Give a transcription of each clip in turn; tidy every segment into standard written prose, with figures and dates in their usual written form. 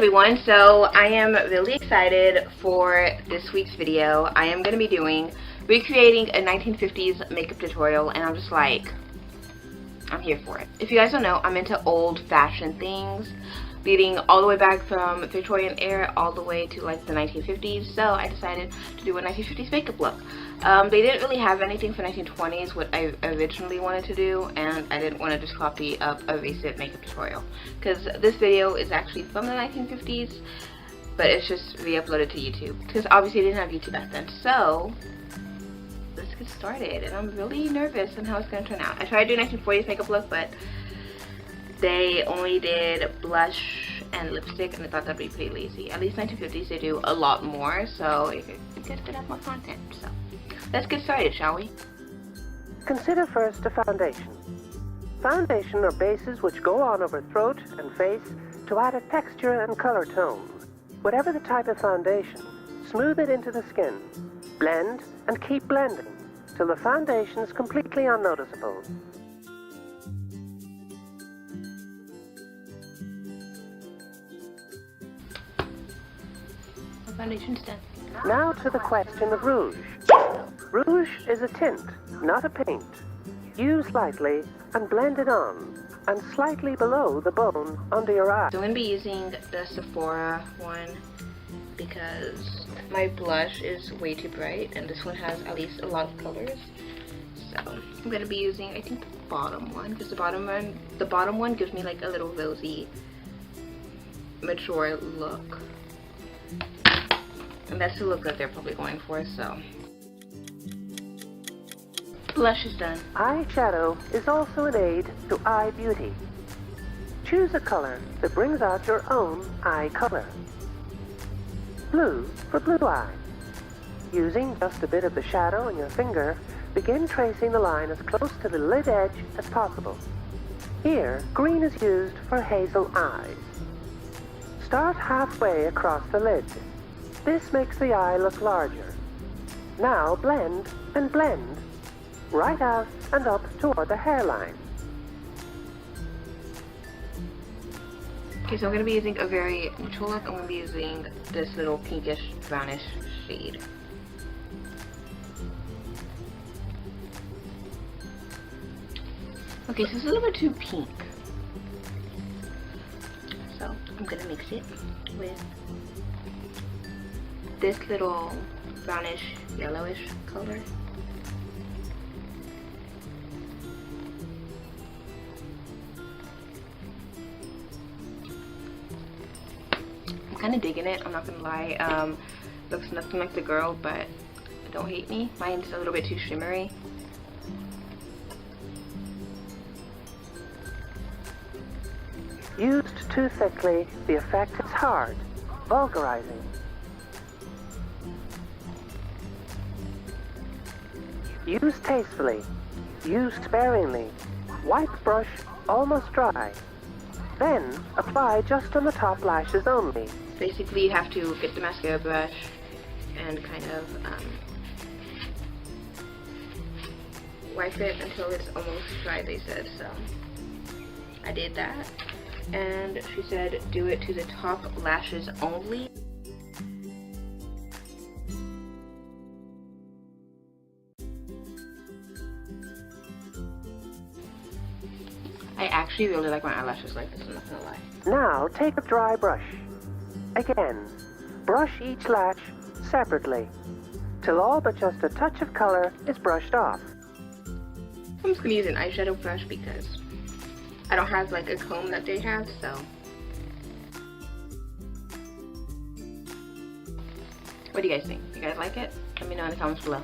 everyone, so I am really excited for this week's video. I am going to be recreating a 1950s makeup tutorial, and I'm just like, I'm here for it. If you guys don't know, I'm into old-fashioned things, leading all the way back from Victorian era all the way to like the 1950s, so I decided to do a 1950s makeup look. They didn't really have anything for 1920s, what I originally wanted to do, and I didn't want to just copy up a recent makeup tutorial, because this video is actually from the 1950s, but it's just re-uploaded to YouTube, because obviously I didn't have YouTube back then. So let's get started, and I'm really nervous on how it's going to turn out. I tried to do 1940s makeup look, but they only did blush and lipstick, and I thought that'd be pretty lazy. At least 1950s they do a lot more, so you guys could have more content. So let's get started, shall we? Consider first a foundation. Foundation are bases which go on over throat and face to add a texture and color tone. Whatever the type of foundation, smooth it into the skin. Blend and keep blending till the foundation is completely unnoticeable. The foundation's done. Now to the question of rouge. Rouge is a tint, not a paint. Use lightly and blend it on, and slightly below the bone under your eye. So I'm going to be using the Sephora one because my blush is way too bright, and this one has at least a lot of colors. So I'm going to be using, I think, the bottom one, because the bottom one gives me like a little rosy, mature look. And that's the look that they're probably going for, so. Blush is done. Eyeshadow is also an aid to eye beauty. Choose a color that brings out your own eye color. Blue for blue eye. Using just a bit of the shadow on your finger, begin tracing the line as close to the lid edge as possible. Here, green is used for hazel eyes. Start halfway across the lid. This makes the eye look larger. Now blend and blend, right out and up toward the hairline. Okay, so I'm going to be using a very neutral look. I'm going to be using this little pinkish brownish shade. Okay, so it's a little bit too pink. So I'm going to mix it with this little brownish yellowish color. I'm kind of digging it, I'm not gonna lie. Looks nothing like the girl, but don't hate me. Mine's a little bit too shimmery. Used too thickly, the effect is hard, vulgarizing. Use tastefully. Use sparingly. Wipe brush almost dry. Then apply just on the top lashes only. Basically, you have to get the mascara brush and kind of wipe it until it's almost dry, they said. So I did that, and she said do it to the top lashes only. I actually really like my eyelashes like this, I'm not gonna lie. Now take a dry brush. Again, brush each lash separately, till all but just a touch of color is brushed off. I'm just gonna use an eyeshadow brush because I don't have like a comb that they have, so. What do you guys think? You guys like it? Let me know in the comments below.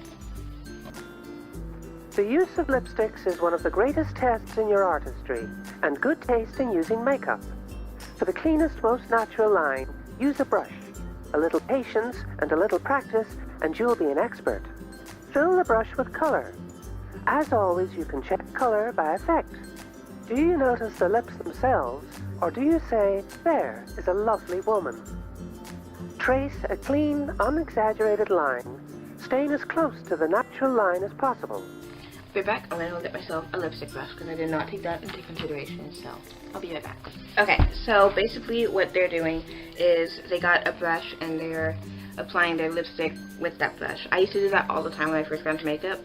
The use of lipsticks is one of the greatest tests in your artistry, and good taste in using makeup. For the cleanest, most natural line, use a brush. A little patience and a little practice, and you'll be an expert. Fill the brush with color. As always, you can check color by effect. Do you notice the lips themselves, or do you say, there is a lovely woman? Trace a clean, unexaggerated line, staying as close to the natural line as possible. be back. I'm gonna go get myself a lipstick brush because I did not take that into consideration, so I'll be right back. Okay, so basically what they're doing is they got a brush and they're applying their lipstick with that brush. I used to do that all the time when I first got into makeup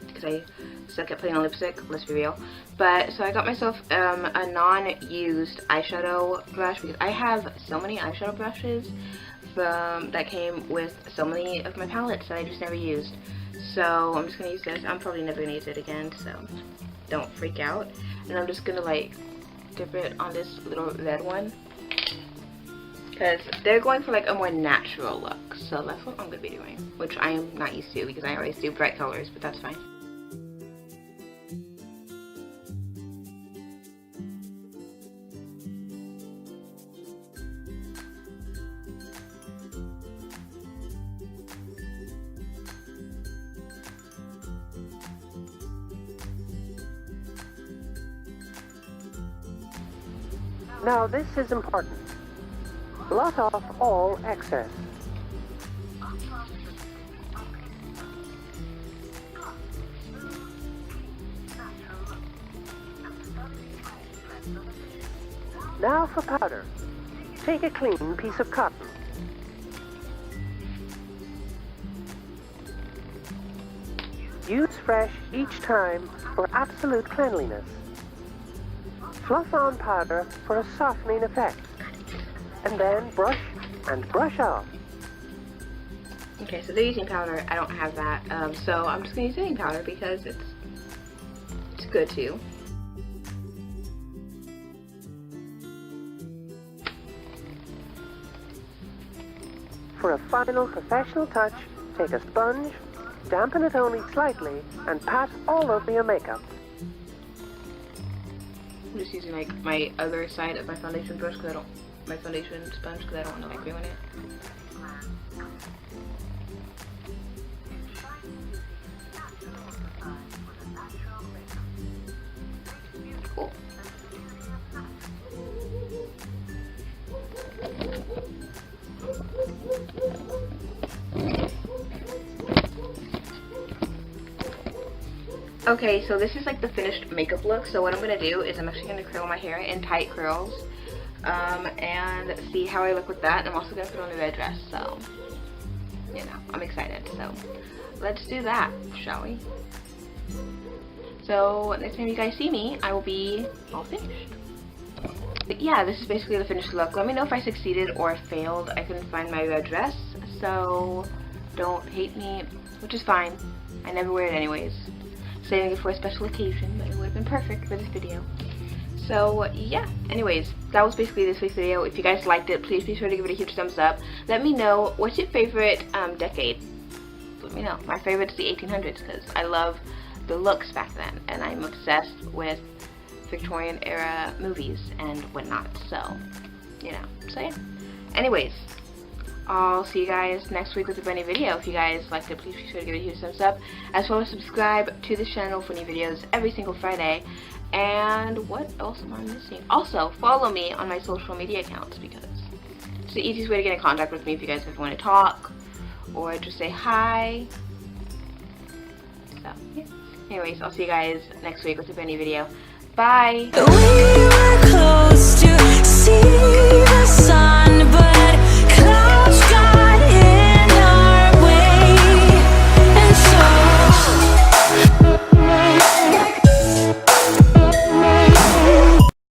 because I suck at putting on lipstick, let's be real. But so I got myself a non-used eyeshadow brush because I have so many eyeshadow brushes that came with so many of my palettes that I just never used. So I'm just gonna use this. I'm probably never gonna use it again, so don't freak out. And I'm just gonna like dip it on this little red one because they're going for like a more natural look. So that's what I'm gonna be doing, which I am not used to because I always do bright colors, but that's fine. Now this is important. Blot off all excess. Now for powder. Take a clean piece of cotton. Use fresh each time for absolute cleanliness. Fluff on powder for a softening effect. And then brush and brush off. Okay, so they're using powder. I don't have that, so I'm just gonna use setting powder because it's good too. For a final professional touch, take a sponge, dampen it only slightly, and pat all over your makeup. I'm just using like my other side of my foundation brush because I don't, my foundation sponge because I don't want to like ruin it. Cool. Okay, so this is like the finished makeup look. So what I'm gonna do is I'm actually gonna curl my hair in tight curls and see how I look with that. And I'm also gonna put on a red dress, so you know, I'm excited. So let's do that, shall we? So next time you guys see me, I will be all finished. But yeah, this is basically the finished look. Let me know if I succeeded or failed. I couldn't find my red dress, so don't hate me, which is fine. I never wear it anyways. Saving it for a special occasion, but it would have been perfect for this video. So yeah, anyways, that was basically this week's video. If you guys liked it, please be sure to give it a huge thumbs up. Let me know, what's your favorite decade? Let me know. My favorite is the 1800s because I love the looks back then, and I'm obsessed with Victorian era movies and whatnot, so you know, so yeah. Anyways, I'll see you guys next week with a brand new video. If you guys liked it, please be sure to give it a huge thumbs up, as well as subscribe to the channel for new videos every single Friday. And what else am I missing? Also, follow me on my social media accounts because it's the easiest way to get in contact with me if you guys ever want to talk or just say hi. So, yeah. Anyways, I'll see you guys next week with a brand new video. Bye!